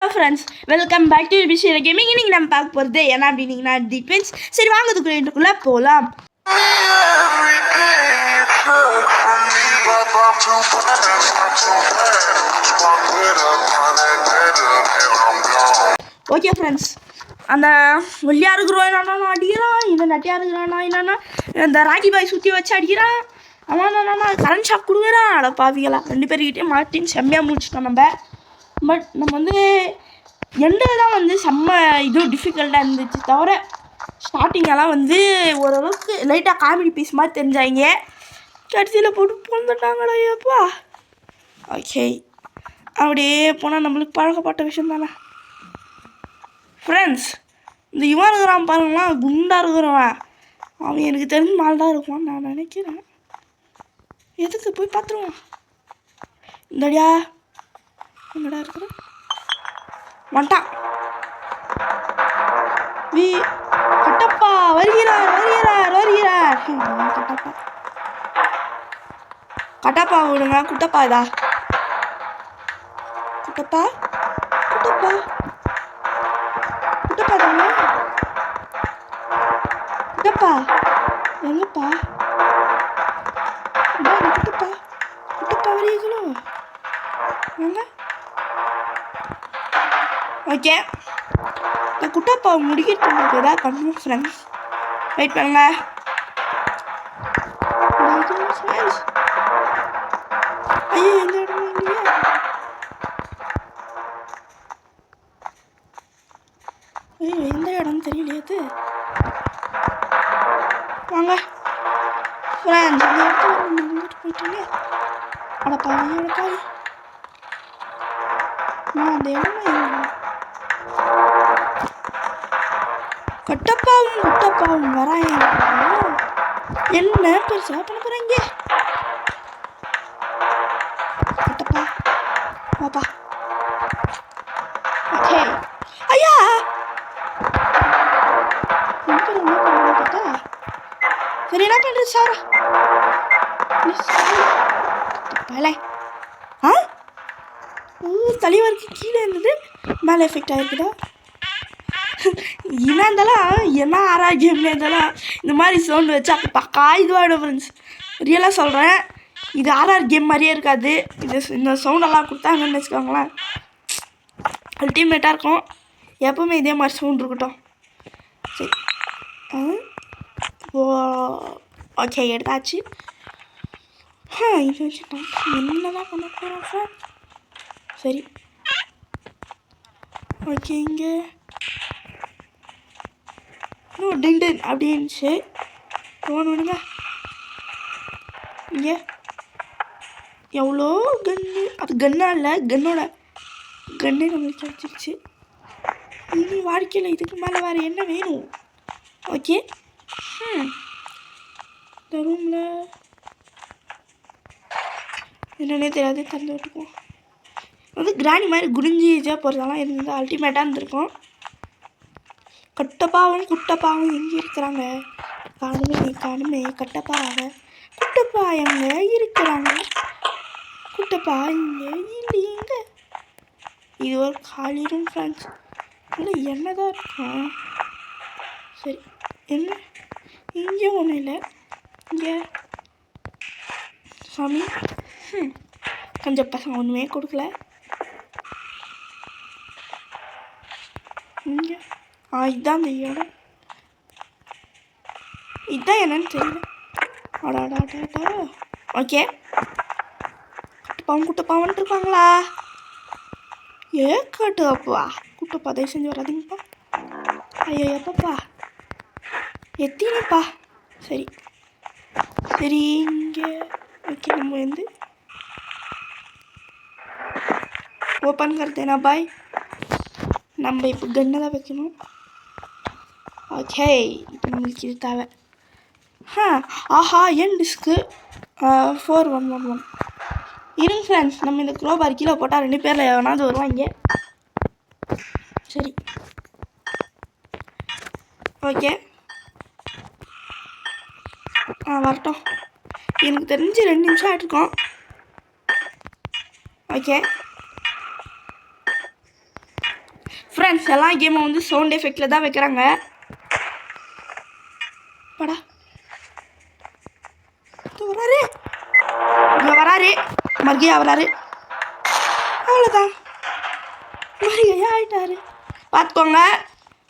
Hello friends, welcome back to Bishira Gaming. இன்னைக்கு நம்ம பார்க்க போறது என்ன அப்படின்னா டிஃபென்ஸ். சரி வாங்க இதுக்குள்ள போலாம். ஓகே ஃப்ரெண்ட்ஸ், அந்த ஒல்லியா இருக்கிறோம் என்னன்னா அடிக்கிறான், இந்த நட்டியா இருக்கிறானா என்னன்னா இந்த ராக்கி பாய் சுற்றி வச்சு அடிக்கிறான். அவன் கரண்ட் ஷாக் கொடுக்குறான். அட பாவிகளா, 2 பேர்கிட்டே மாட்டின்னு செம்மையாக முடிச்சிட்டோம் நம்ம. பட் நம்ம வந்து எண்டில் தான் வந்து செம்ம இதுவும் டிஃபிகல்ட்டாக இருந்துச்சு தவிர ஸ்டார்டிங்கெல்லாம் வந்து ஓரளவுக்கு லைட்டாக காமெடி பீஸ் மாதிரி தெரிஞ்சாங்க. கடைசியில் போட்டு பொழுதுட்டாங்கடா ஐயப்பா. ஓகே, அப்படியே போனால் நம்மளுக்கு பழக்கப்பட்ட விஷயம் தானே ஃப்ரெண்ட்ஸ். இந்த இவன் இருக்கிறான் பாருங்களா, குண்டாக இருக்கிறவன், அவன் எனக்கு தெரிஞ்ச மால்தான் இருக்குவான்னு நான் நினைக்கிறேன். எதுக்கு போய் பார்த்துருவான். இந்தடியா எங்கடா இருக்கிற வந்துட்டான். கட்டப்பா வருகிறார். கட்டப்பா விடுங்க. குட்டப்பா இதா குட்டப்பா தாங்க. குட்டப்பா எங்கப்பா? குட்டப்பா வரீங்களோ? வாங்க. ஓகே, இந்த குட்டப்பா முடிக்கிறதுக்கு ஏதாவது பண்ணுவோம் ஃப்ரெண்ட்ஸ். வெயிட் பண்ணுங்க. ஐயோ, எந்த இடமும் இல்லையா? ஐயோ, எந்த இடம் தெரியலையாது. வாங்க ஃப்ரெண்ட்ஸ், அந்த இடத்துல வந்துட்டு போயிட்டேனே. அடப்பாவி நான் அந்த இடமா குட்டப்பாவும் வராங்க. என்ன பெருசா பண்ண போறாங்க? குட்டப்பா வாப்பா. ஓகே, ஐயா சரி என்ன பண்றது சாரா? தலைவருக்கு கீழே இருந்தது மேலே எஃபெக்ட் ஆகிருக்குதா? என்ன இருந்தாலும் என்ன ஆரோக்கியம்னு இருந்தாலும் இந்த மாதிரி சவுண்டு வச்சு அப்போ பக்கா இதுவாகிடும் ஃப்ரெண்ட்ஸ். ரியலாக சொல்கிறேன், இது ஆர்ஆர் கேம் மாதிரியே இருக்காது. இந்த சவுண்டெல்லாம் கொடுத்தாங்கன்னு வச்சுக்கோங்களேன், அல்டிமேட்டாக இருக்கும். எப்போவுமே இதே மாதிரி சவுண்ட் இருக்கட்டும். சரி, ஓகே எடுத்தாச்சு. இது வச்சு என்ன தான் பண்ண போகிறோம் சார்? சரி ஓகே, இங்கே டிங்டன் அப்படின்ச்சு. ஃபோன் விடுங்க. இங்கே எவ்வளோ கன்று, அது கன்னா இல்லை, கன்னோட கன்னே நம்மளுக்கு கிடச்சிருச்சு. இனி வாழ்க்கையில் இதுக்கு மேலே வேறு என்ன வேணும்? ஓகே, இந்த ரூமில் என்னன்னே தெரியாது, திறந்து விட்டுக்குவோம். வந்து கிராணி மாதிரி குடிஞ்சிச்சா போகிறதெல்லாம் இருந்தால் அல்டிமேட்டாக இருந்திருக்கும். கட்டப்பாவும் குட்டப்பாவும் எங்கே இருக்கிறாங்க? காணுமே கட்டப்பாவை. குட்டப்பா எங்கே இருக்கிறாங்க? குட்டப்பா இங்கே இல்லைங்க. இது ஒரு காலி ரூம் ஃப்ரெண்ட்ஸ். இல்லை என்னதான் இருக்கும். சரி, என்ன இங்கே ஒன்றும் இல்லை. இங்கே சாமி கொஞ்சம் பசங்க ஒன்றுமே கொடுக்கல. இங்கே இதுதான் அந்த இடம். இதுதான் என்னன்னு தெரியல. அடாடாடா. ஓகே, குட்டப்பாவன் இருக்காங்களா? கட்டுப்பா குட்டப்பா தயவு செஞ்சு வராதிங்கப்பா. ஐயோ எப்பப்பா எத்தினிப்பா. சரி இங்கே ஓகே, நம்ம வந்து ஓப்பன் கருத்தேனா பாய். நம்ம இப்போ கன்னை தான் வைக்கணும். ஓகே, இப்போ நம்மளுக்கு இது தேவை. ஆஹா, என் டிஸ்க்கு 4111. இருங்க ஃப்ரெண்ட்ஸ், நம்ம இந்த க்ரோபார் கீழே போட்டால் 2 பேரில் எவனாவது வருவாங்க. சரி ஓகே, வரட்டும். எனக்கு தெரிஞ்சு 2 நிமிஷம் ஆகிட்ருக்கோம். ஓகே, ஃப்ரெண்ட்ஸ் எல்லாம் கேமை வந்து சவுண்ட் எஃபெக்டில் தான் வைக்கிறாங்க. படா வராரு, இங்கே வராரு, மர்கியா வராரு. அவ்வளோதான், மர்கியா ஆகிட்டாரு. பார்த்துக்கோங்க.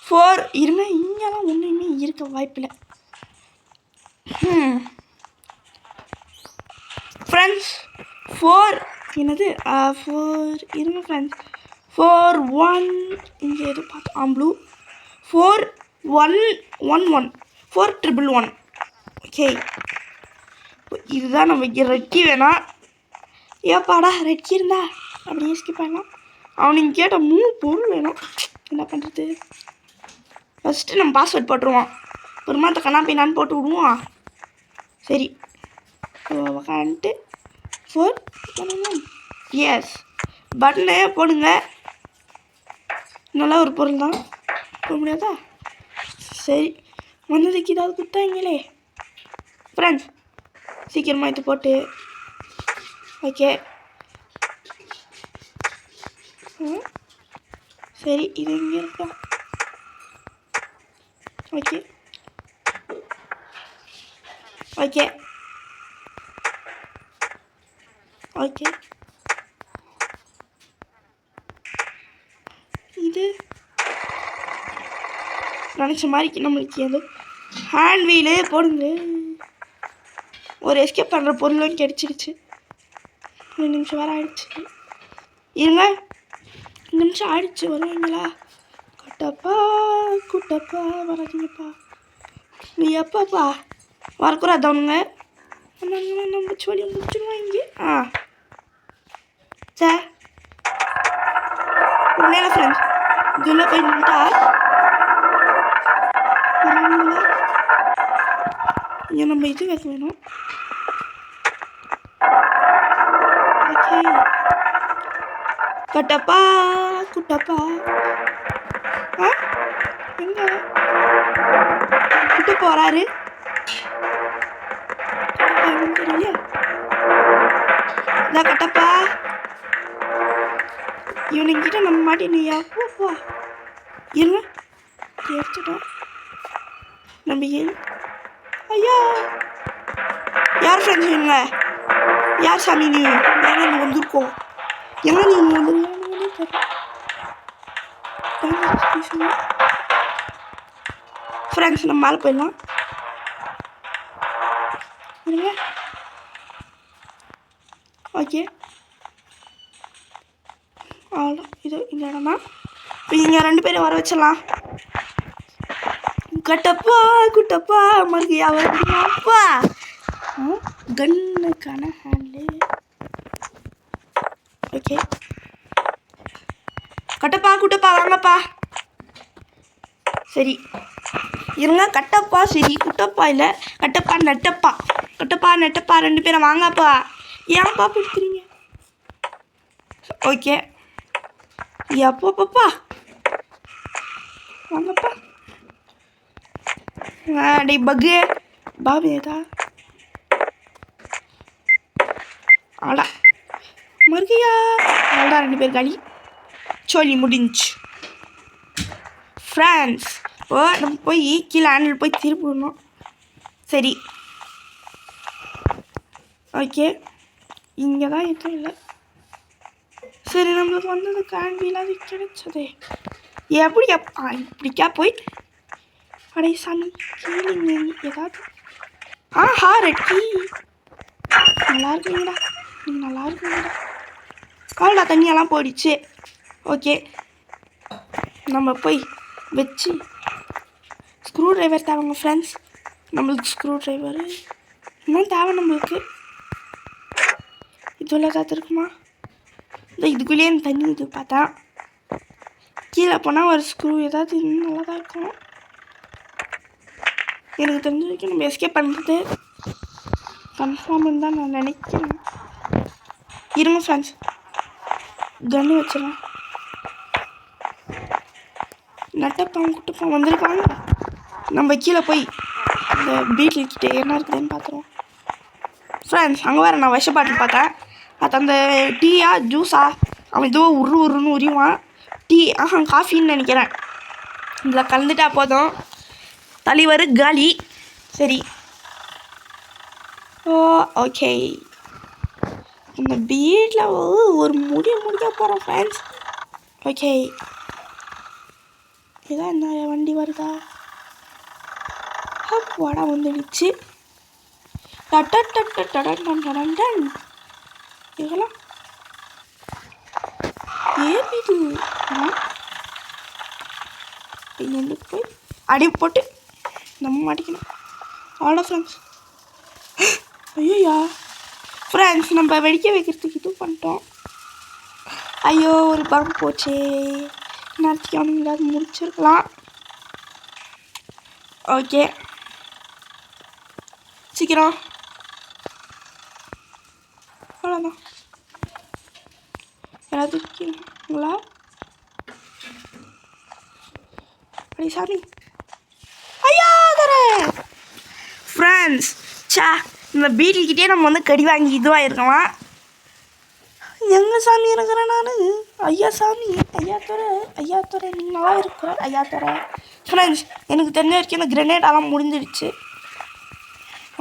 4 இருங்க, இங்கெல்லாம் ஒன்றுமே இருக்க வாய்ப்பில்லை. ஃப்ரெண்ட்ஸ் 4 என்னது 4 இருங்க ஃப்ரெண்ட்ஸ். 4 1 இங்கே எது பார்த்தோம் ப்ளூ. 4 1 1 1 4 1 1 ஓகே. இதுதான் நம்ம ரெட் கீ வேணாம். ஏப்பாடா ரெட் கீ இருந்தா அப்படியே ஸ்கிப் பண்ணலாம். அவனுங்க கேட்ட 3 பொருள் வேணும். என்ன பண்ணுறது? ஃபஸ்ட்டு நம்ம பாஸ்வேர்ட் போட்டுருவோம். அப்புறமா அந்த கண்ணாப்பின்னான்னு போட்டு விடுவோம். சரி உக்காந்துட்டு 4 எஸ் பட்டனு போடுங்க. நல்லா ஒரு பொருள் தான், போட முடியாதா? சரி வந்ததுக்கு ஏதாவது கொடுத்தாங்களே ஃப்ரெண்ட்ஸ், சீக்கிரமாக இது போட்டு ஓகே. சரி இது இங்கே இருக்கா? Okay okay okay. இது நினச்ச மாதிரி நம்மளுக்கு எது ஹேண்ட் வீலு போடுங்க. ஒரு எஸ்கேப் பண்ணுற பொருளும் கிடச்சிருச்சு. 2 நிமிஷம் வேறு ஆயிடுச்சு. இருங்க, 2 நிமிஷம் ஆயிடுச்சு. வருவீங்களா? குட்டப்பா குட்டப்பா வராதிங்கப்பா. நீ எப்பாப்பா வரக்கூடாதவனுங்க. நம்ம சொல்லி முடிச்சுடுவாங்க. சார் உண்மையில ஃப்ரெண்ட்ஸ் இதுள்ள போய் நின்றுட்டா இங்கே நம்ம இது வைக்க வேணும். ஓகே கட்டப்பா குட்டப்பா எங்க குட்டப்பா வராரு? தெரியல. இதான் கட்டப்பா. இவனுங்கிட்ட நம்ம மாட்டினியா? போப்பா இருங்க எடுத்துட்டோம். நம்ம ஏன் ஐயா யார் ஃப்ரெண்ட்ஸ் இருங்க? யார் சாமி நீ? ஏன்னா நீ வந்திருக்கோம். எங்கே நீ வந்து ஃப்ரெண்ட்ஸ் நம்ம மேலே போயிடலாம். இருங்க ஓகே அவ்வளோ. இது இந்த இடம்னா இப்போ இங்கே 2 பேரும் வர வச்சிடலாம். கட்டப்பா குட்டப்பா மறுபடியா வருப்பா. கன்னுக்கான ஹேண்டு ஓகே. கட்டப்பா குட்டப்பா வாங்கப்பா. சரி இருங்க. கட்டப்பா சரி குட்டப்பா இல்லை கட்டப்பா நெட்டப்பா. கட்டப்பா நெட்டப்பா 2 பேரும் வாங்கப்பா. ஏன்ப்பா பிடிக்கிறீங்க? ஓகே எப்போப்பா வாங்கப்பா. டே பக்கு பாபு ஏதா ஆடா மறுகையா ஆடா 2 பேர் காலி. சொல்லி முடிஞ்சு ஃப்ரெண்ட்ஸ். ஓ நம்ம போய் கீழே ஹேண்டில் போய் திருப்பிடணும். சரி ஓகே இங்கே தான் எதுவும் இல்லை. சரி நம்மளுக்கு வந்தது கேண்டில் அது கிடைச்சதே எப்படி இப்படிக்கா போய் அடை சாமி கீழே ஏதாவது ரெட் கீ. நல்லா இருக்குங்கடா, நீங்கள் நல்லா இருக்குங்கடா. அவ்வளோடா தண்ணியெல்லாம் போயிடுச்சு. ஓகே நம்ம போய் வச்சு ஸ்க்ரூ ட்ரைவர் தேவைங்க ஃப்ரெண்ட்ஸ். நம்மளுக்கு ஸ்க்ரூ ட்ரைவரு இன்னும் தேவை நம்மளுக்கு. இதுல ஏதாவது இருக்குமா? இந்த இதுக்குள்ளேயே தண்ணி இது பார்த்தா கீழே போனால் ஒரு ஸ்க்ரூ ஏதாவது இன்னும் நல்லா தான் இருக்கும். எனக்கு தெரிஞ்ச வரைக்கும் நம்ம எஸ்கேப் பண்ணுறது கன்ஃபார்ம்னு தான் நான் நினைக்கிறேன். இருங்க ஃப்ரெண்ட்ஸ் கன்று வச்சிடலாம். நட்டப்பாங்க குட்டப்பாங்க வந்திருக்காங்க. நம்ம கீழே போய் அந்த பீட்டில் கிட்டே என்ன இருக்குதுன்னு பார்த்துருவோம் ஃப்ரெண்ட்ஸ். அங்கே வேறு நான் விஷ பாட்டில் பார்த்தேன். அது அந்த டீயா ஜூஸா அவன் ஏதோ உருன்னு உரிவான். டீ காஃபின்னு நினைக்கிறேன். இதில் கலந்துட்டா போதும். தலைவர் காலி. சரி, ஓகே. இந்த வீட்டில் ஒரு முடிக்க போகிறோம் ஃப்ரெண்ட்ஸ். ஓகே, இதான் என்ன வண்டி வருதா? வடை வந்துடுச்சு. இதெல்லாம் ஏபிது இங்கேருந்து போய் அடி போட்டு நம்ம மாட்டிக்கணும். அவ்வளோ ஃப்ரெண்ட்ஸ். ஐயோயா ஃப்ரெண்ட்ஸ், நம்ம வெடிக்க வைக்கிறதுக்கு இது பண்ணிட்டோம். ஐயோ, ஒரு பம் போச்சே. நேரத்துக்கு அவனுங்களாவது முடிச்சிருக்கலாம். ஓகே, சீக்கிரம். அவ்வளோதான். யாராவது இருக்கீங்களா? அடி சாமி. ஐயா தர ஃப்ரெண்ட்ஸ். இந்த பீட்டில்கிட்டே நம்ம வந்து கடி வாங்கி இதுவாக இருக்கலாம். எங்கே சாமி இருக்கிறேன் நான்? ஐயா சாமி, ஐயா துறை நீங்கள் நல்லா இருக்கிற ஐயா துறை. ஃப்ரெண்ட்ஸ், எனக்கு தெரிஞ்ச வரைக்கும் இந்த கிரெனேடெல்லாம் முடிஞ்சிடுச்சு.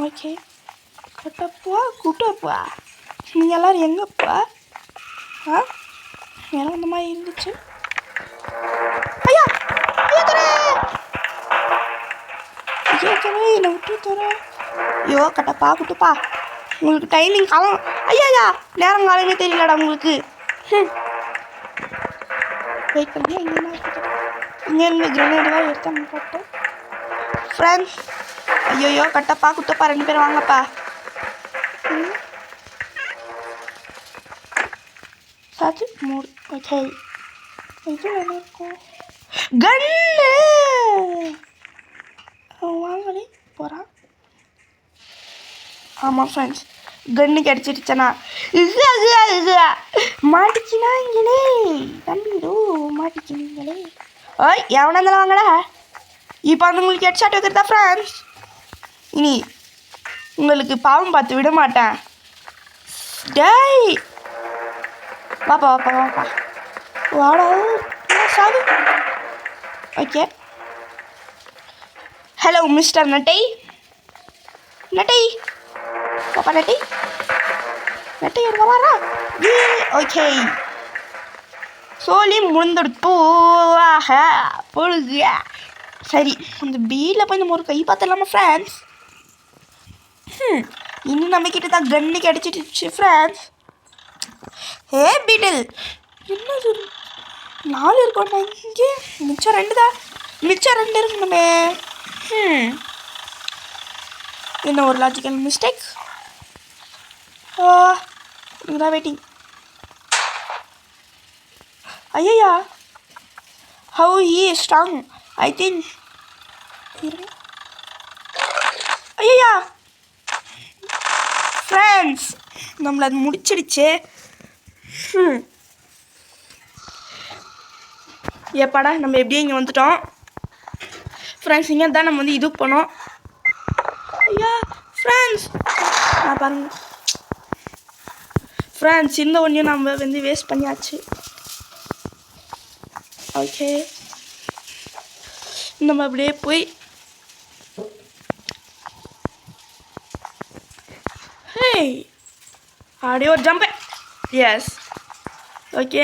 ஓகே, கூட்டப்பா நீங்கள் எல்லோரும் எங்கப்பா? எனக்கு அந்த மாதிரி இருந்துச்சு. ஐயா துறை, என்னை விட்டு துறை. ஐயோ குட்டுப்பா, உங்களுக்கு டைமிங் காலம். ஐயா நேரம் காலமே தெரியலடா உங்களுக்கு. வெயிட் பண்ணி இங்கேருந்து கிரனேடு தான் எடுத்து போட்டோம் ஃப்ரெண்ட்ஸ். ஐயோ குட்டப்பா 2 பேரும் வாங்கப்பா. சாச்சு மூடு. ஓகே, இது என்ன இருக்கும்? கன்னு வாங்கலே போகிறான். ஆமாம் ஃப்ரெண்ட்ஸ், கன்று கிடச்சிருச்சனா மாட்டிக்கினாங்களே தம்பிடோ, மாட்டிக்கினீங்களே. ஓய், எவனா இருந்தாலும் வாங்கடா. இப்போ வந்து உங்களுக்கு ஹெட்ஷாட் வைக்கிறதா ஃப்ரெண்ட்ஸ்? இனி உங்களுக்கு பாவம் பார்த்து விட மாட்டேன். டேய் வாப்பா வாடா சாது. ஓகே, ஹலோ மிஸ்டர் நட்டை பாப்பா, நட்டை வரா. ஓகே, சோழி முடிந்துடுத்து. பொழுது சரி, அந்த பீட்டில் போய் நம்ம ஒரு கை பார்த்துடலாமா ஃப்ரெண்ட்ஸ்? இன்னும் நம்மக்கிட்ட தான் கன்று கிடச்சிடுச்சு ஃப்ரெண்ட்ஸ். பீட்டில் என்னது 4 இருக்கோண்டா இங்கே. மிச்சம் 2 தான். மிச்சம் 2 இருக்கணுமே. என்ன ஒரு லாஜிக்கல் மிஸ்டேக். இதுதான் வெயிட்டிங். ஐயா, how he is strong I think. ஐயா ஃப்ரெண்ட்ஸ், நம்மளை அது முடிச்சிடுச்சு. ஏப்பாடா, நம்ம எப்படியும் இங்கே வந்துட்டோம் ஃப்ரெண்ட்ஸ். இங்கே தான் நம்ம வந்து இது பண்ணோம். ஐயா ஃப்ரெண்ட்ஸ், பாருங்க ஃப்ரெண்ட்ஸ், இந்த ஒன்றையும் நம்ம வந்து வேஸ்ட் பண்ணியாச்சு. ஓகே, நம்ம அப்படியே போய் அப்படியே ஒரு ஜம்பு. S, okay.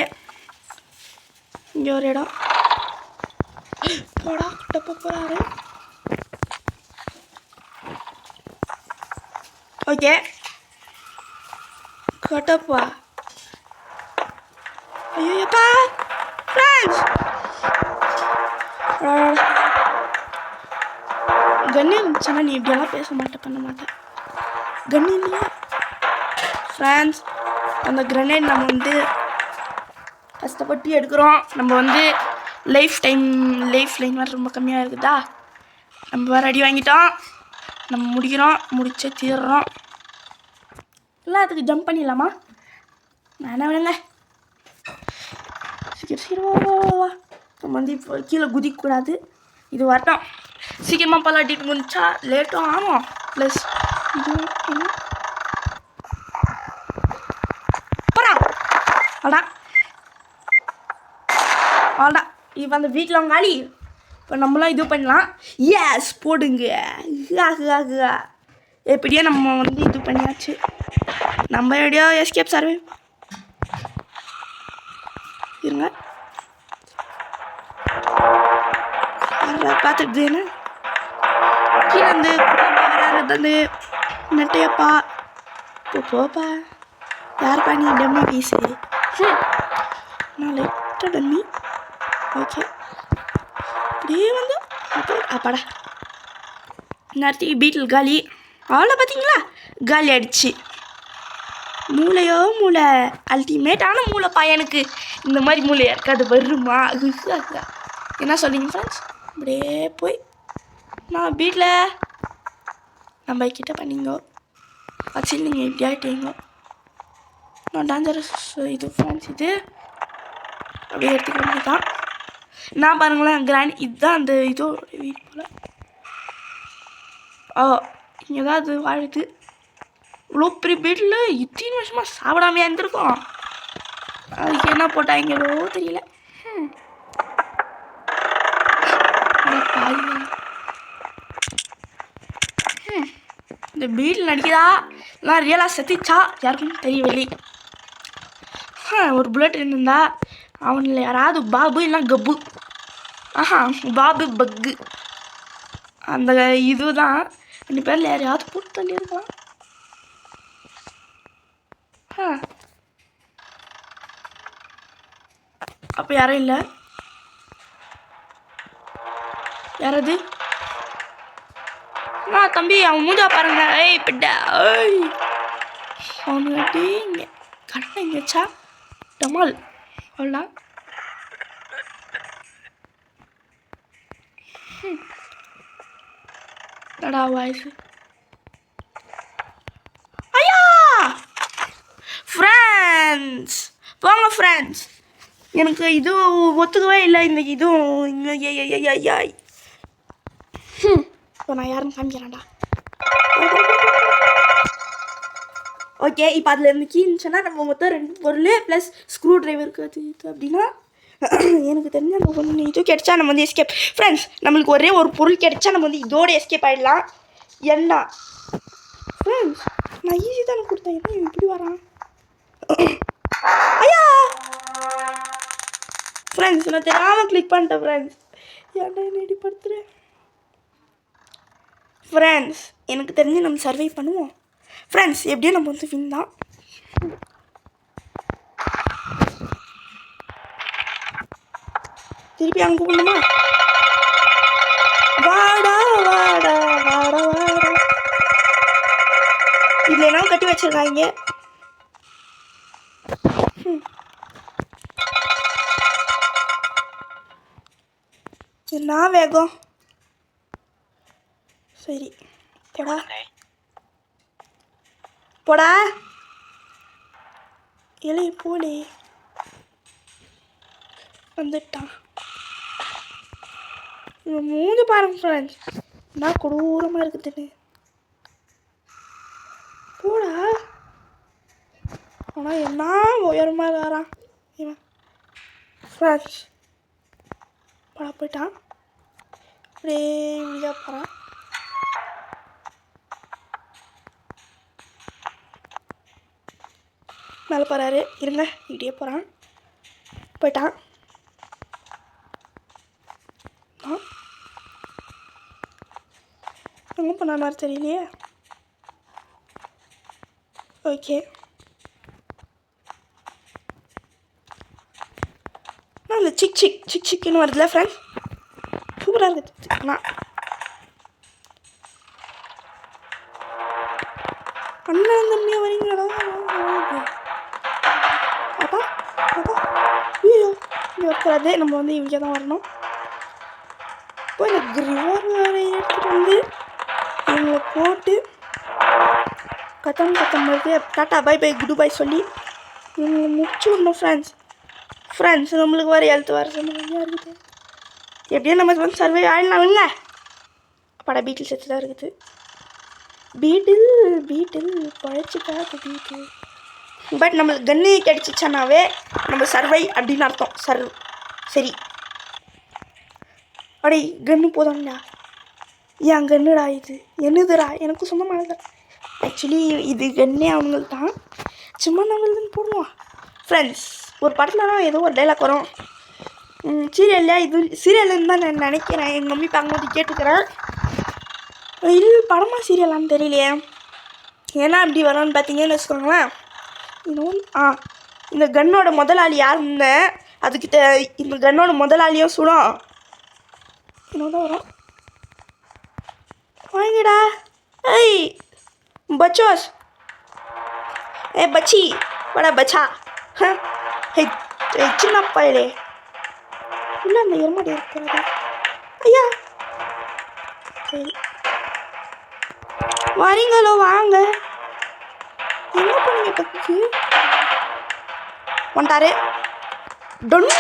இங்கே ஒரு இடம். போடா குட்டப்ப போகிறாரு. ஓகே, குட்டப்பா. ஐயோப்பா ஃப்ரெண்ட்ஸ், கண்ணு இருந்துச்சுன்னா நீ இப்படியெல்லாம் பேச பண்ண மாட்டேன். கண்ணு இல்லையா ஃப்ரெண்ட்ஸ்? அந்த கிரனேட் நம்ம வந்து கஷ்டப்பட்டு எடுக்கிறோம். நம்ம வந்து லைஃப் லைன் வேறு ரொம்ப கம்மியாக இருக்குதா. நம்ம வேறு அடி வாங்கிட்டோம். நம்ம முடிச்சே தீர்றோம். இல்லை, அதுக்கு ஜம்ப் பண்ணிடலாமா? நான் விடுங்க. சீக்கிரம் நம்ம வந்து இப்போ கீழே குதிக்கக்கூடாது. இது வரட்டும். சீக்கிரமாக பல்லாட்டிட்டு முடிச்சா லேட்டும் ஆகும். ப்ளஸ் இது போடா. அவ்வளோதான். இப்போ அந்த வீட்டில் அவங்க காலி. இப்போ நம்மளாம் இது பண்ணலாம். எஸ் போடுங்க. எப்படியோ நம்ம வந்து இது பண்ணியாச்சு. நம்ம எப்படியோ எஸ்கேப் சர்வே இருங்க. பார்த்துட்டு கீழே வந்து வராது நட்டையப்பா போப்பா. யார் பண்ணி டம்மி பீஸு நான் லைட்டாக டம்மி. ஓகே அப்படியே வந்து அப்பாடா. நேரத்துக்கு பீட்டில் காலி. அவ்வளோ பார்த்தீங்களா, காலி ஆகிடுச்சு. மூளையோ மூளை, அல்டிமேட்டான மூளை பையனுக்கு இந்த மாதிரி மூளை இருக்காது வருமா? என்ன சொல்கிறீங்க ஃப்ரெண்ட்ஸ்? அப்படியே போய் நான் வீட்டில் நம்ம கிட்ட பண்ணிங்கோ வச்சு நீங்கள் இப்படி ஆகிட்டீங்க. நான் டேஞ்சரஸ் இது ஃப்ரெண்ட்ஸ். இது அப்படியே எடுத்துக்கிற தான் நான் பாருங்களேன். கிராண்ட் இதுதான் அந்த இதோ வீடு போல். இங்கே தான் அது வாழுது. இவ்வளோ பெரிய வீட்டில் இத்தனை வருஷமாக சாப்பிடாமையா இருந்திருக்கோம். அதுக்கு என்ன போட்டாங்களோ தெரியல. இந்த வீட்டில் நடிக்கிறா நான் ரியலாக செத்துச்சா யாருக்கும் தெரியவில்லை. ஒரு புல்லட் இருந்தா அவனில் யாராவது பாபு இல்லை கப்பு. பாபு பக்கு அந்த இதுதான். ரெண்டு பேரில் யாரையாவது போட்டு தள்ளியிருக்கலாம். அப்போ யாரும் இல்லை. யாராவது தம்பி அவன் மூஞ்சா பாருங்க. பிட்ட அவனுக்கு இங்கே கடனை எங்கேச்சா டமால் அவ்வளோ. நடா வாய்ஸ் ஐயா ஃப்ரெண்ட்ஸ் போங்க ஃப்ரெண்ட்ஸ். எனக்கு இது ஒத்துக்கவே இல்லை. இந்த இதுவும் இப்போ நான் யாருன்னு காமிக்கிறேன்டா. ஓகே இப்போ அதில் இருந்து கீழ்ந்துச்சுன்னா நம்ம மொத்தம் 2 பொருள் ப்ளஸ் ஸ்க்ரூ ட்ரைவருக்கு அது இது அப்படின்னா எனக்கு தெரிஞ்ச நம்ம ஒன்று இது கிடைச்சா நம்ம வந்து எஸ்கேப். ஃப்ரெண்ட்ஸ் நம்மளுக்கு ஒரே ஒரு பொருள் கிடைச்சா நம்ம வந்து இதோட எஸ்கேப் ஆகிடலாம். என்ன ஃப்ரெண்ட்ஸ் நான் ஈஸி தானே கொடுத்தேன். என்ன இப்படி வரான் ஐயா ஃப்ரெண்ட்ஸ்? நான் தெரியாமல் கிளிக் பண்ணிட்டேன் ஃப்ரெண்ட்ஸ். ஏன்டா என்ன ரெடி படுத்துறேன் ஃப்ரெண்ட்ஸ். எனக்கு தெரிஞ்சு நம்ம சர்வை பண்ணுவோம் ஃப்ரெண்ட்ஸ். எப்படியும் நம்ம வந்து வின் தான். திருப்பி அங்கே கூப்பிடணுமா? வாடா வாடா வாடா வாடா. இதில் என்ன கட்டி வச்சிருக்காங்க. என்ன வேகம். சரி போடா போடா இலை போலே வந்துட்டான். இவன் மூணு பாருங்க ஃப்ரெண்ட்ஸ் என்ன கொடூரமாக இருக்குதுன்னு. போடா ஆனால் என்ன உயரமாக வரான் இவன் ஃப்ரெண்ட்ஸ். போடா போயிட்டான். அப்படியே இதாக போகிறான். மேலே போகிறாரு. இருங்க இப்படியே போகிறான். போயிட்டான். எங்கே போன மாதிரி தெரியலையே. ஓகே நான் இந்த சிக்குன்னு வருதுல ஃப்ரெண்ட்ஸ். சூப்பராக இருக்குது. ஆனால் அண்ணன் தம்பியாக வரீங்களா? அப்பா அப்பா ஐயோ இங்கே வரக்கூடாது. நம்ம வந்து இங்கே தான் வரணும். இப்போ இந்த கிரிவர் வேறு எடுத்துகிட்டு வந்து இவங்களை போட்டு கத்தம் வருது. Tata bye bye goodbye சொல்லி இவங்களை முடிச்சு விடணும் ஃப்ரெண்ட்ஸ். நம்மளுக்கு வர எழுத்து வர சொன்னாங்க இருக்குது. எப்படியும் நம்ம வந்து சர்வே ஆயிடலாம் இல்லை. பட பீட்டில் செத்து தான் இருக்குது. பீட்டில் பழைச்சிக்காது பீட்டில். பட் நம்மளுக்கு கன்று கிடச்சிச்சானாவே நம்ம சர்வை அப்படின்னு அர்த்தம். சரி அடே கன்று போதான்டா. ஏன் கன்னுடா இது? என்னதுடா? எனக்கு சொந்தமானது. ஆக்சுவலி இது கன்னே அவங்களுக்கு தான், சும்மா நம்மளுக்குன்னு போடுவோம். ஃப்ரெண்ட்ஸ், ஒரு படத்துலலாம் ஏதோ ஒரு டைலாக் வரும். சீரியலில் இது சீரியல்னு தான் நான் நினைக்கிறேன். எங்கள் மம்மி பார்க்கும்போது கேட்டுக்கிறேன். இது படமாக சீரியலான்னு தெரியலையே. ஏன்னா அப்படி வரும்னு பார்த்தீங்கன்னு வச்சுக்கோங்களேன். இன்னொன்று இந்த கன்னோட முதலாளி யாருன்னு அதுக்கிட்ட இந்த கன்னோட முதலாளியும் சுடும். இன்னொன்று வரும். வாங்கடா. ஏய் பச்சோஸ், ஏ பச்சி வாடா பச்சா. ஹே சின்ன பயலே. இல்லை அந்த எருமாடி இருக்கிறதா? ஐயா சரி வரீங்களோ வாங்க. என்ன பண்ணுங்க பக்கு வந்துட்டாரு. டொன்னு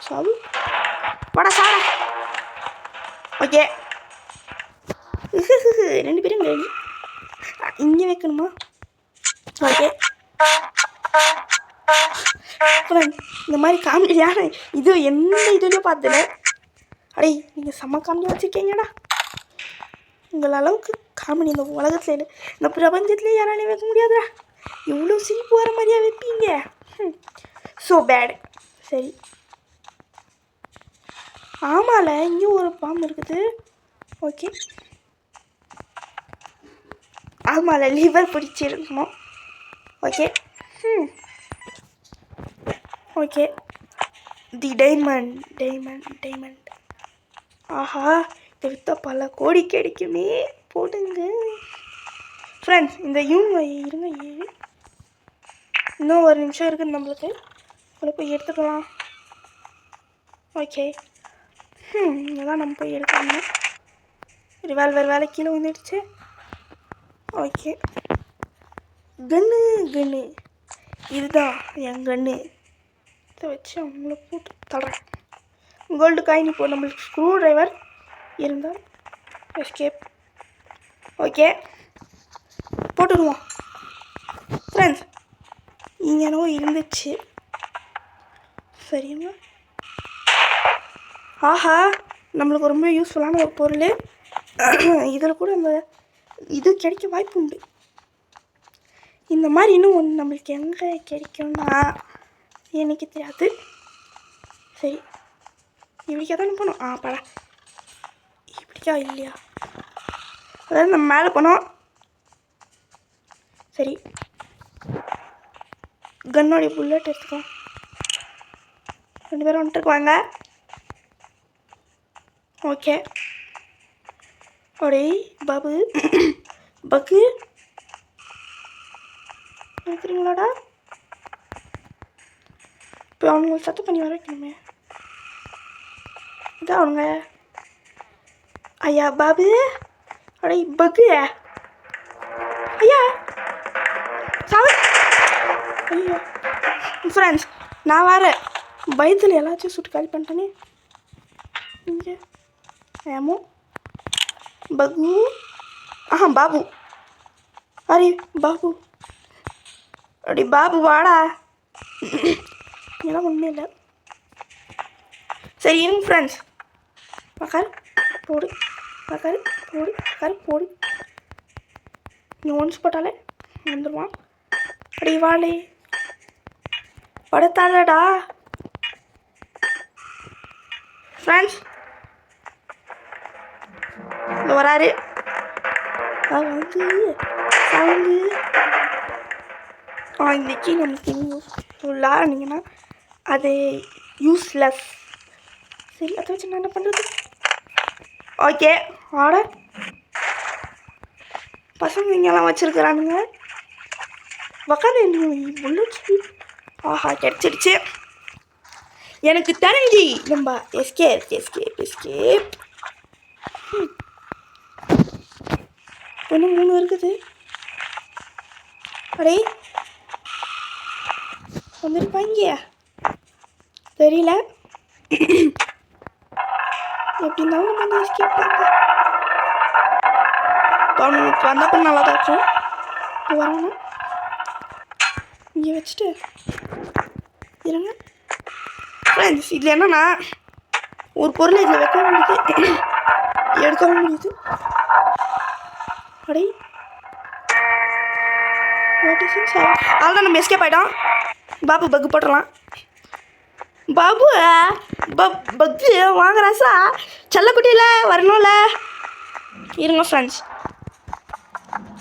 சாவு வாடா சாடா. ஓகே ரெண்டு பேரும் ரெடி. இங்கே வைக்கணுமா? ஓகே இந்த மாதிரி காமெடியான இது எந்த இதுலையும் பார்த்தல. அடே நீங்கள் செம்ம காமெடி வச்சுருக்கீங்கடா. உங்கள் அளவுக்கு காமெடி இந்த உலகத்தில் இல்லை, இந்த பிரபஞ்சத்துலேயே யாராலையும் வைக்க முடியாதுடா. இவ்வளோ சிரிப்பு வர மாதிரியா வைப்பீங்க? So bad. சரி ஆமால இங்கேயும் ஒரு பாம்பு இருக்குது. ஓகே ஆமால லிவர் பிடிச்சிருக்கணும். Okay okay the diamond diamond diamond. ஆஹா இதை விற்றா பல கோடி கிடைக்குமே. போடுங்க ஃப்ரெண்ட்ஸ். இந்த இருங்க இன்னும் ஒரு நிமிஷம் இருக்குது நம்மளுக்கு. அதில் போய் எடுத்துக்கலாம். ஓகே இதான் நம்ம போய் எடுக்கணும். ரிவால்வர் வேலை கீழே வந்துடுச்சு. ஓகே கன்னு இதுதான் என் கன்னு. இதை வச்சு அவங்கள போட்டு தள்ளுறேன். Gold coin. இப்போ நம்மளுக்கு ஸ்க்ரூ ட்ரைவர் இருந்தால் எஸ்கேப். ஓகே போட்டுடுவோம் ஃப்ரெண்ட்ஸ். இங்கே என்னவோ இருந்துச்சு. சரிங்க. ஆஹா நம்மளுக்கு ரொம்ப யூஸ்ஃபுல்லான ஒரு பொருள். இதில் கூட நம்ம இது கிடைக்க வாய்ப்பு உண்டு. இந்த மாதிரி இன்னும் ஒன்று நம்மளுக்கு எங்கே கிடைக்கும்னா எனக்கு தெரியாது. சரி இப்படிக்கா தானே போனோம். படா இப்படிக்கா இல்லையா? அதாவது நம்ம மேலே போனோம். சரி கன்னோடைய புல்லட் எடுத்துக்கலாம். ரெண்டு பேரும் வந்துட்டுருக்குவாங்க. ஓகே ஒரே பாபு பக்கு இருக்கிறீங்களாடா? இப்போ அவனுங்க சத்தம் பண்ணி வர வைக்கணுமே. இதான் அவனுங்க. ஐயா பாபு அடே பக்கு ஐயா சாவு. ஐயோ ஃப்ரெண்ட்ஸ் நான் வரேன். பயத்தில் எல்லாத்தையும் சுட்டு காலி பண்ணிட்டேனே. இங்கே ஏமோ பகு பாபு. அரே பாபு அடி பாபு வாடா. இதெல்லாம் ஒன்றும் இல்லை. சரி இருங்க ஃப்ரெண்ட்ஸ். பக்காரு போடு பக்காரு போடு பக்காரு போடு. நீ ஒன்ஸ் போட்டாலே வந்துடுவான். அடி வாழே படுத்தாலடா ஃப்ரெண்ட்ஸ். இந்த வராரு வந்து சவுண்டு. இன்றைக்கி நமக்கு யூஸ்ஃபுல்லாக இருந்தீங்கன்னா அது யூஸ்லெஸ். சரி அதை வச்சு நான் என்ன பண்ணுறது? ஓகே ஆட பசங்க இங்கெல்லாம் வச்சுருக்குறானுங்க. உக்காந்து புல்லட் ஸ்பீட். ஆஹா கிடச்சிருச்சு. எனக்கு தெரிஞ்சு நம்ம எஸ்கேப் எஸ்கேப் எஸ்கேப். இன்னும் 3 இருக்குது. அடே வந்துருப்பாங்க தெரியல. எப்படி இருந்தாலும் நம்ம வந்து எஸ்கேப் பண்ணலாம். அவனுக்கு வந்தப்போ நல்லா தான் இருக்கும். இப்போ வரணும் இங்கே வச்சுட்டு இருங்க ஃப்ரெண்ட்ஸ். இதில் என்னன்னா ஒரு பொருளை இதில் வைக்கவும் முடியுது, எடுக்கவும் முடியுது. அடே அதான் நம்ம எஸ்கேப் ஆகிட்டோம். பாபு பக்கு போட்டுடலாம். பாபு பக்கு வாங்குறாசா செல்லக்குட்டியில் வரணும்ல. இருங்க ஃப்ரெண்ட்ஸ்,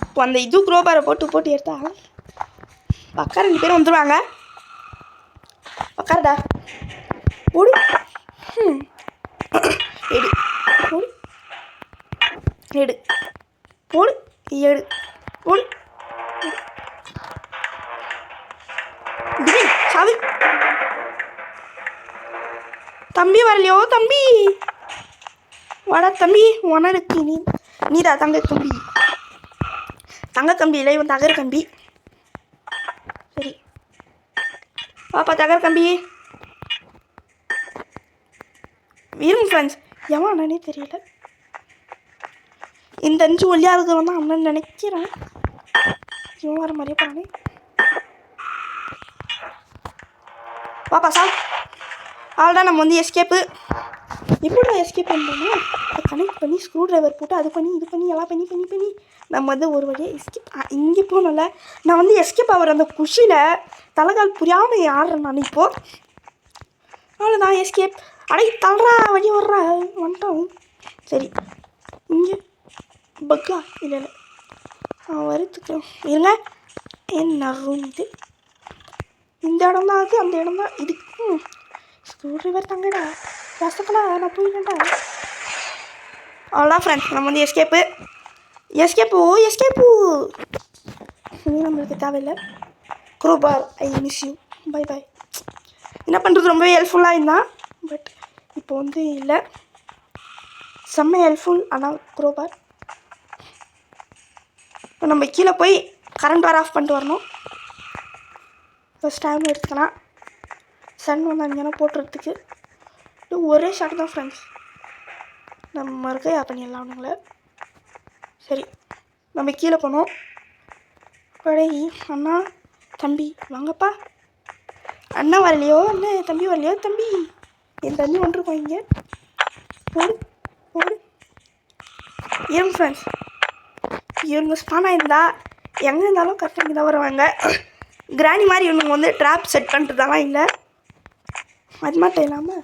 இப்போ அந்த இது குரோபாரை போட்டு எடுத்தா பக்கா 2 பேரும் வந்துடுவாங்க. பக்காரடா ஓடு. எடு ஓடு, எடு ஓடு, எடு ஓடு. சாவி தம்பி வரலையோ? தம்பி வாடா தம்பி, உனக்கு நீதா தங்க கம்பி. தங்க கம்பி இல்லை, இவன் தகர கம்பி. சரி பாப்பா தகர கம்பி. வீரம் ஃப்ரெண்ட்ஸ், எவன் அண்ணனே தெரியல. இந்த 5 ஒல்லியாக இருக்கிறவன் தான் அண்ணன் நினைக்கிறேன். இவன் வர மாதிரியே பாருங்க. பாப்பா சார் அவ்வளோதான், நம்ம வந்து எஸ்கேப்பு. எப்படி எஸ்கேப் பண்ணுறோம்னா கனெக்ட் பண்ணி ஸ்க்ரூ ட்ரைவர் போட்டு அது பண்ணி இது பண்ணி எல்லாம் பண்ணி நம்ம வந்து ஒரு வழியாக எஸ்கேப். இங்கே போகணும்ல, நான் வந்து எஸ்கேப் ஆகிற அந்த குஷியில் தலைகால் புரியாமல் ஆடுறேன் நான் இப்போது. அவ்வளோதான் எஸ்கேப். அடை தள்ளுறா வழி வர்றா வந்துட்டோம். சரி இங்கே பக்கா இல்லை வருத்துக்கு இருங்க. என்ன ரூம் இது? இந்த இடம் தான் அது, அந்த இடம் தான் இது. ஸ்க்ரூ ட்ரைவர் தங்கடா ரசக்கடா, நான் போயிட்டேன்டா. அவ்வளோதான் ஃப்ரெண்ட்ஸ், நம்ம வந்து எஸ்கேப்பு. இது நம்மளுக்கு தேவையில்லை. Crowbar I miss you, bye bye. என்ன பண்ணுறது, ரொம்பவே ஹெல்ப்ஃபுல்லாக இருந்தான். பட் இப்போ வந்து இல்லை, செம்ம ஹெல்ப்ஃபுல். ஆனால் குரோபார் இப்போ நம்ம கீழே போய் கரண்ட் வேறு ஆஃப் பண்ணிட்டு வரணும். ஃபஸ்ட் டைம் எடுத்துக்கலாம். சன் வந்து அங்கேனா போட்டுறதுக்கு ஒரே ஷாட் தான் ஃப்ரெண்ட்ஸ். நம்ம இருக்க பண்ணிடலாம் அவனுங்கள. சரி நம்ம கீழே போனோம். படை அண்ணா தம்பி வாங்கப்பா. அண்ணா வரலையோ? அண்ணன் தம்பி வரலையோ? தம்பி என் தம்பி ஒன்றுருக்கோம் இங்கே. போடு போடு. ஏன் ஃப்ரெண்ட்ஸ், இவங்க ஸ்பானாக இருந்தால் எங்கே இருந்தாலும் கரெக்டாக இங்கே தான் வருவாங்க. கிராணி மாதிரி இவனுங்க வந்து ட்ராப் செட் பண்ணுறதெல்லாம் இல்லை. அது மட்டும் இல்லாமல்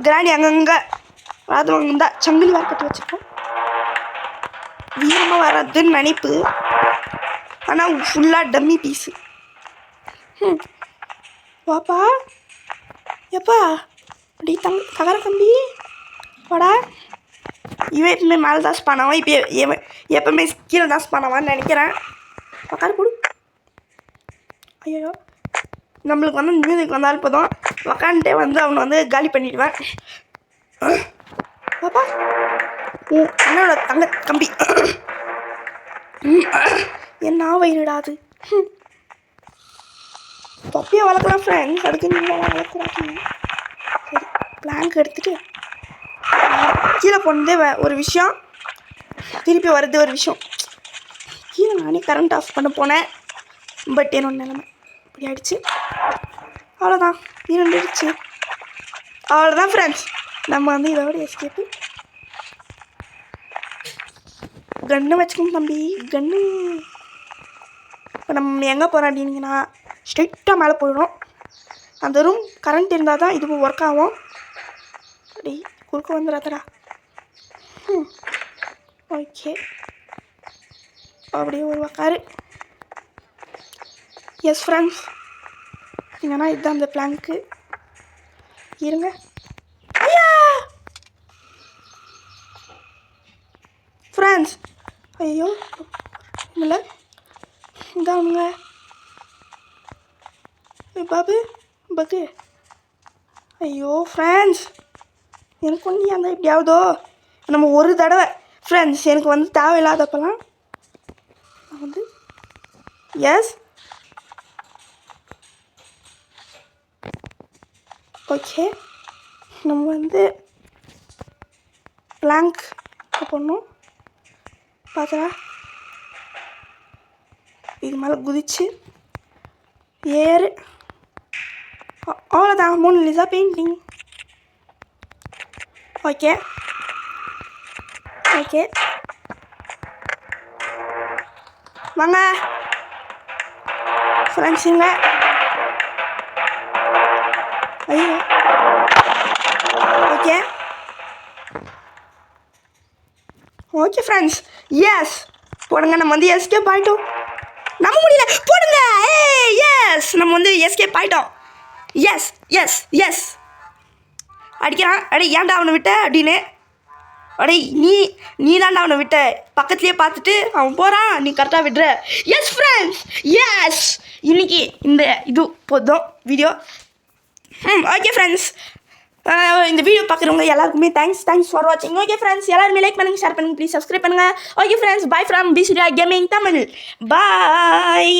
கிராணி அங்கங்கே வராதவங்க இருந்தால் சங்கிலி வேறு கட்டி வச்சுருக்கோம். வீரமாக வராதுன்னு நினைப்பு, ஆனால் ஃபுல்லாக டம்மி பீஸு. வாப்பா எப்பா அப்படி தகர கம்பி வாடா. இவன் எப்பவுமே மேலே தான் ஸ்பானாவான். இப்போ எப்பவுமே கீழே தான் ஸ்பானாவான்னு நினைக்கிறேன். உக்காரு போடு. ஐயோ நம்மளுக்கு வந்து மியூசிக் வந்தாலும் போதும், உக்காந்துட்டே வந்து அவனை வந்து காலி பண்ணிடுவேன். பாப்பா என்னோட தங்க கம்பி என்ன வயிறுடாது. தொப்பியை வளர்க்கலாம் ஃப்ரெண்ட்ஸ், அதுக்கு நீங்கள் வளர்க்குறாங்க. சரி பிளாங்க் எடுத்துகிட்டு கீழே போனதே ஒரு விஷயம், திருப்பி வர்றது ஒரு விஷயம். கீழே நானே கரண்ட் ஆஃப் பண்ண போனேன். பட் என்னோட நிலைமை இப்படி ஆகிடுச்சு. அவ்வளோதான், இருந்துடுச்சு. அவ்வளோதான் ஃப்ரெண்ட்ஸ், நம்ம வந்து இதோட எஸ்கேப்பு. கன்று வச்சுக்கணும் தம்பி, கன்று. இப்போ நம்ம எங்கே போகிறோம் அப்படின்னீங்கன்னா ஸ்ட்ரெயிட்டாக மேலே போயிடும். அந்த ரூம் கரண்ட் இருந்தால் தான் இது ஒர்க் ஆகும். அப்படி குறுக்க வந்துடாதடா. ஓகே அப்படியே ஒரு உக்காரு. எஸ் ஃப்ரெண்ட்ஸ், இல்லைன்னா இதுதான் அந்த பிளாங்க்கு. இருங்க. ஃப்ரெண்ட்ஸ் ஐயோ இல்லை இதாங்க பாபு பக்கு. ஐயோ ஃப்ரெண்ட்ஸ், எனக்கு ஒன்று அந்த எப்படியாவதோ நம்ம ஒரு தடவை ஃப்ரெண்ட்ஸ் எனக்கு வந்து தேவையில்லாதப்பெல்லாம் நான் வந்து எஸ் ஓகே நம்ம வந்து பிளாங்க் பண்ணோம். பார்த்தா இது மேலே குதிச்சு ஏறு. அவ்வளோதான், மோனாலிசா பெயிண்டிங். ஓகே ஓகே வாங்க ஃப்ரெண்ட்ஸுங்க. ஐயோ ஓகே ஓகே ஃப்ரெண்ட்ஸ். எஸ் போடுங்க. நம்ம வந்து எஸ்கேப் ஆகிட்டோம். நம்ம முடியல போடுங்க. எஸ் நம்ம வந்து எஸ்கேப் ஆகிட்டோம். எஸ் எஸ் எஸ் அடிக்கிறான். அடே ஏன்டா அவனை விட்ட அப்படின்னு. அடே நீ தான்டா அவனை விட்ட. பக்கத்துலேயே பார்த்துட்டு அவன் போகிறான், நீ கரெக்டாக விடுற. Yes friends yes. இன்னைக்கு இது போதும் வீடியோ. ஓகே ஃப்ரெண்ட்ஸ், இந்த வீடியோ பார்க்குறவங்க எல்லாருக்குமே தேங்க்ஸ் ஃபார் வாட்சிங். ஓகே ஃப்ரெண்ட்ஸ், எல்லாருமே லைக் பண்ணுங்கள், ஷேர் பண்ணுங்கள், ப்ளீஸ் சப்ஸ்கிரைப் பண்ணுங்கள். ஓகே ஃப்ரெண்ட்ஸ், பை ஃப்ரம் பிசிடியா கேமிங் தமிழ். பாய்.